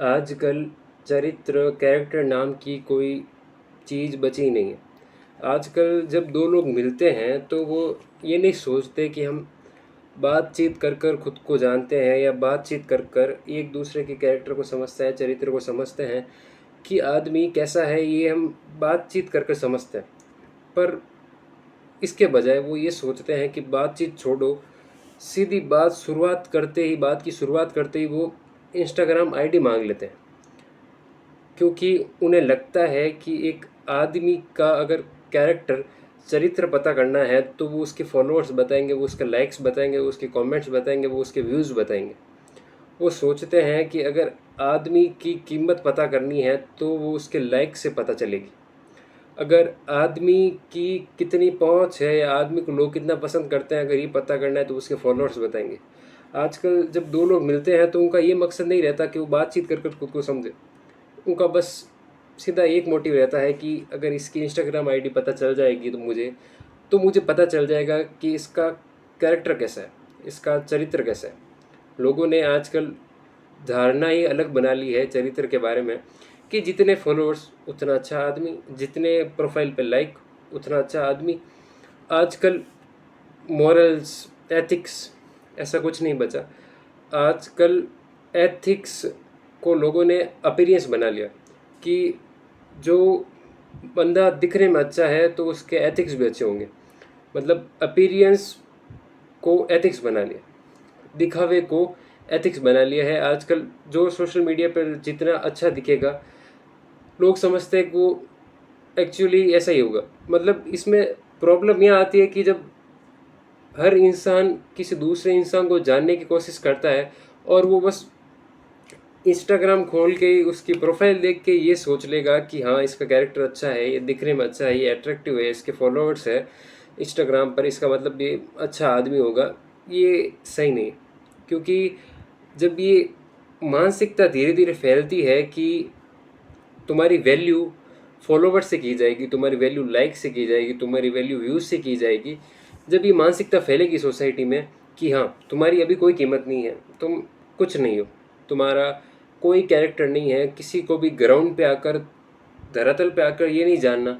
आजकल चरित्र कैरेक्टर नाम की कोई चीज़ बची नहीं है। आजकल जब दो लोग मिलते हैं तो वो ये नहीं सोचते कि हम बातचीत कर कर खुद को जानते हैं या बातचीत कर कर एक दूसरे के कैरेक्टर को समझते हैं, चरित्र को समझते हैं कि आदमी कैसा है, ये हम बातचीत कर कर समझते हैं। पर इसके बजाय वो ये सोचते हैं कि बातचीत छोड़ो, सीधी बात की शुरुआत करते ही वो इंस्टाग्राम आईडी मांग लेते हैं। क्योंकि उन्हें लगता है कि एक आदमी का अगर कैरेक्टर चरित्र पता करना है तो वो उसके फॉलोअर्स बताएंगे, वो उसके लाइक्स बताएंगे, वो उसके कमेंट्स बताएंगे, वो उसके व्यूज़ बताएंगे। वो सोचते हैं कि अगर आदमी की कीमत पता करनी है तो वो उसके लाइक से पता चलेगी। अगर आदमी की कितनी पहुंच है या आदमी को लोग कितना पसंद करते हैं, अगर ये पता करना है तो उसके फॉलोअर्स बताएंगे। आजकल जब दो लोग मिलते हैं तो उनका ये मकसद नहीं रहता कि वो बातचीत कर कर खुद को समझे। उनका बस सीधा एक मोटिव रहता है कि अगर इसकी इंस्टाग्राम आईडी पता चल जाएगी तो मुझे पता चल जाएगा कि इसका कैरेक्टर कैसा है, इसका चरित्र कैसा है। लोगों ने आजकल धारणा ही अलग बना ली है चरित्र के बारे में कि जितने फॉलोअर्स उतना अच्छा आदमी, जितने प्रोफाइल पे लाइक उतना अच्छा आदमी। आजकल मॉरल्स, एथिक्स ऐसा कुछ नहीं बचा। आजकल एथिक्स को लोगों ने अपीयरेंस बना लिया कि जो बंदा दिखने में अच्छा है तो उसके एथिक्स भी अच्छे होंगे। मतलब अपीयरेंस को एथिक्स बना लिया, दिखावे को एथिक्स बना लिया है। आजकल जो सोशल मीडिया पर जितना अच्छा दिखेगा लोग समझते हैं कि वो एक्चुअली ऐसा ही होगा। मतलब इसमें प्रॉब्लम यह आती है कि जब हर इंसान किसी दूसरे इंसान को जानने की कोशिश करता है और वो बस इंस्टाग्राम खोल के उसकी प्रोफाइल देख के ये सोच लेगा कि हाँ इसका कैरेक्टर अच्छा है, ये दिखने में अच्छा है, ये अट्रैक्टिव है, इसके फॉलोअर्स है इंस्टाग्राम पर, इसका मतलब ये अच्छा आदमी होगा। ये सही नहीं। क्योंकि जब ये मानसिकता धीरे धीरे फैलती है कि तुम्हारी वैल्यू फॉलोवर से की जाएगी, तुम्हारी वैल्यू लाइक से की जाएगी, तुम्हारी वैल्यू व्यूज़ से की जाएगी। जब ये मानसिकता फैलेगी सोसाइटी में कि हाँ तुम्हारी अभी कोई कीमत नहीं है, तुम कुछ नहीं हो, तुम्हारा कोई कैरेक्टर नहीं है, किसी को भी ग्राउंड पे आकर, धरातल पे आकर ये नहीं जानना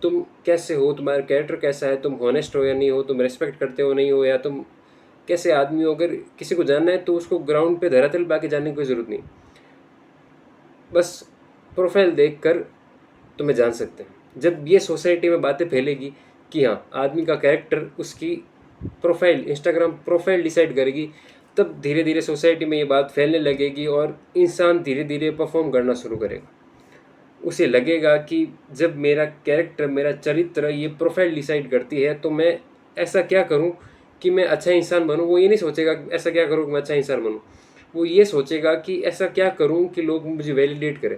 तुम कैसे हो, तुम्हारा कैरेक्टर कैसा है, तुम हॉनेस्ट हो या नहीं हो, तुम रिस्पेक्ट करते हो नहीं हो, या तुम कैसे आदमी हो। अगर किसी को जानना है तो उसको ग्राउंड पे धरातल पे आके जानने की कोई ज़रूरत नहीं। बस प्रोफाइल देखकर तुम्हें जान सकते हैं। जब ये सोसाइटी में बातें फैलेगी कि हाँ आदमी का कैरेक्टर उसकी प्रोफाइल, इंस्टाग्राम प्रोफाइल डिसाइड करेगी, तब धीरे धीरे सोसाइटी में ये बात फैलने लगेगी और इंसान धीरे धीरे परफॉर्म करना शुरू करेगा। उसे लगेगा कि जब मेरा कैरेक्टर, मेरा चरित्र ये प्रोफाइल डिसाइड करती है तो मैं ऐसा क्या करूं कि मैं अच्छा इंसान बनूं। वो ये नहीं सोचेगा कि ऐसा क्या करूं कि मैं अच्छा इंसान बनूं, वो ये सोचेगा कि ऐसा क्या करूं कि लोग मुझे वैलिडेट करें,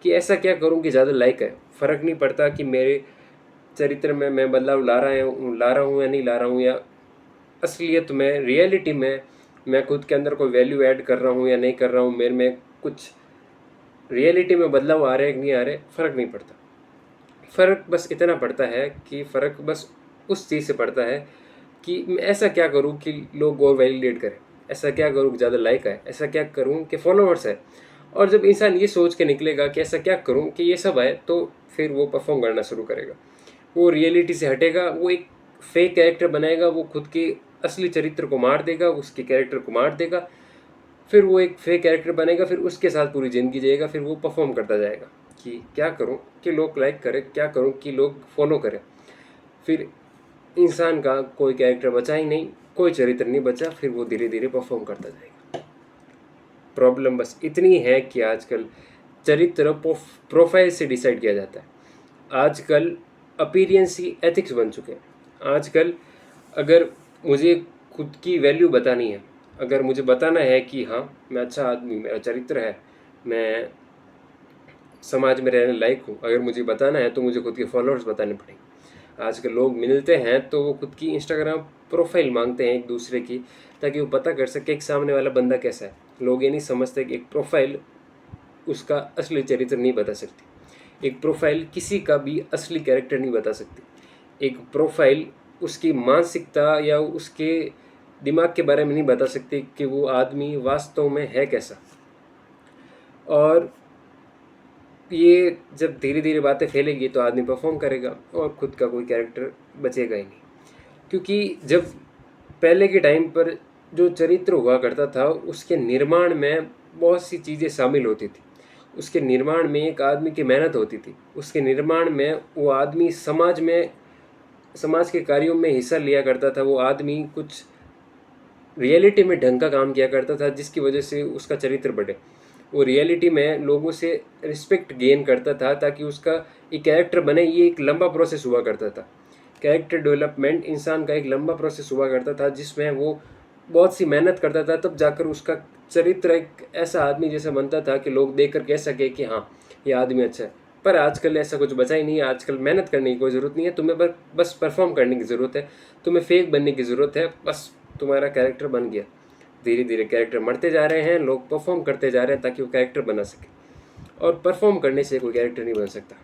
कि ऐसा क्या करूं कि ज़्यादा लाइक है। फ़र्क नहीं पड़ता कि मेरे चरित्र में मैं बदलाव ला रहा हूँ या नहीं ला रहा हूँ, या असलियत में, रियलिटी में मैं खुद के अंदर कोई वैल्यू ऐड कर रहा हूँ या नहीं कर रहा हूँ, मेरे में कुछ रियलिटी में बदलाव आ रहे हैं कि नहीं आ रहे, फ़र्क नहीं पड़ता। फ़र्क बस इतना पड़ता है कि फ़र्क बस उस चीज़ से पड़ता है कि मैं ऐसा क्या करूं कि लोग और वैलिडेट करें, ऐसा क्या करूं कि ज़्यादा लाइक आए, ऐसा क्या करूं कि फॉलोअर्स है। और जब इंसान ये सोच के निकलेगा कि ऐसा क्या करूं कि ये सब आए, तो फिर वो परफॉर्म करना शुरू करेगा। वो रियलिटी से हटेगा, वो एक फेक कैरेक्टर बनाएगा, वो खुद के असली चरित्र को मार देगा, उसके कैरेक्टर को मार देगा। फिर वो एक फेक कैरेक्टर बनेगा, फिर उसके साथ पूरी ज़िंदगी जिएगा, फिर वो परफॉर्म करता जाएगा कि क्या करूं कि लोग लाइक करें, क्या करूं कि लोग फॉलो करें। फिर इंसान का कोई कैरेक्टर बचा ही नहीं, कोई चरित्र नहीं बचा, फिर वो धीरे धीरे परफॉर्म करता जाएगा। प्रॉब्लम बस इतनी है कि आजकल चरित्र प्रोफाइल से डिसाइड किया जाता है। आजकल अपीयरेंस ही एथिक्स बन चुके हैं। आजकल अगर मुझे खुद की वैल्यू बतानी है, अगर मुझे बताना है कि हाँ मैं अच्छा आदमी, मेरा चरित्र है, मैं समाज में रहने लायक हूँ, अगर मुझे बताना है तो मुझे खुद के फॉलोअर्स बताने पड़ेंगे। आजकल लोग मिलते हैं तो वो खुद की इंस्टाग्राम प्रोफाइल मांगते हैं एक दूसरे की, ताकि वो पता कर सके कि सामने वाला बंदा कैसा है। लोग ये नहीं समझते कि एक प्रोफाइल उसका असली चरित्र नहीं बता सकती, एक प्रोफाइल किसी का भी असली कैरेक्टर नहीं बता सकती, एक प्रोफाइल उसकी मानसिकता या उसके दिमाग के बारे में नहीं बता सकती कि वो आदमी वास्तव में है कैसा। और ये जब धीरे धीरे बातें फैलेगी तो आदमी परफॉर्म करेगा और ख़ुद का कोई कैरेक्टर बचेगा ही नहीं। क्योंकि जब पहले के टाइम पर जो चरित्र हुआ करता था उसके निर्माण में बहुत सी चीज़ें शामिल होती थी। उसके निर्माण में एक आदमी की मेहनत होती थी। उसके निर्माण में वो आदमी समाज के कार्यों में हिस्सा लिया करता था। वो आदमी कुछ रियलिटी में ढंग का काम किया करता था जिसकी वजह से उसका चरित्र बढ़े। वो रियलिटी में लोगों से रिस्पेक्ट गेन करता था ताकि उसका एक कैरेक्टर बने। ये एक लंबा प्रोसेस हुआ करता था। कैरेक्टर डेवलपमेंट इंसान का एक लंबा प्रोसेस हुआ करता था जिसमें वो बहुत सी मेहनत करता था, तब जाकर उसका चरित्र एक ऐसा आदमी जैसा बनता था कि लोग देख कर कह सके कि हाँ ये आदमी अच्छा है। पर आजकल ऐसा कुछ बचा ही नहीं है। आजकल मेहनत करने की कोई ज़रूरत नहीं है, तुम्हें बस परफॉर्म करने की ज़रूरत है, तुम्हें फेक बनने की ज़रूरत है, बस तुम्हारा कैरेक्टर बन गया। धीरे धीरे कैरेक्टर मरते जा रहे हैं, लोग परफॉर्म करते जा रहे हैं ताकि वो कैरेक्टर बना सके, और परफॉर्म करने से कोई कैरेक्टर नहीं बन सकता।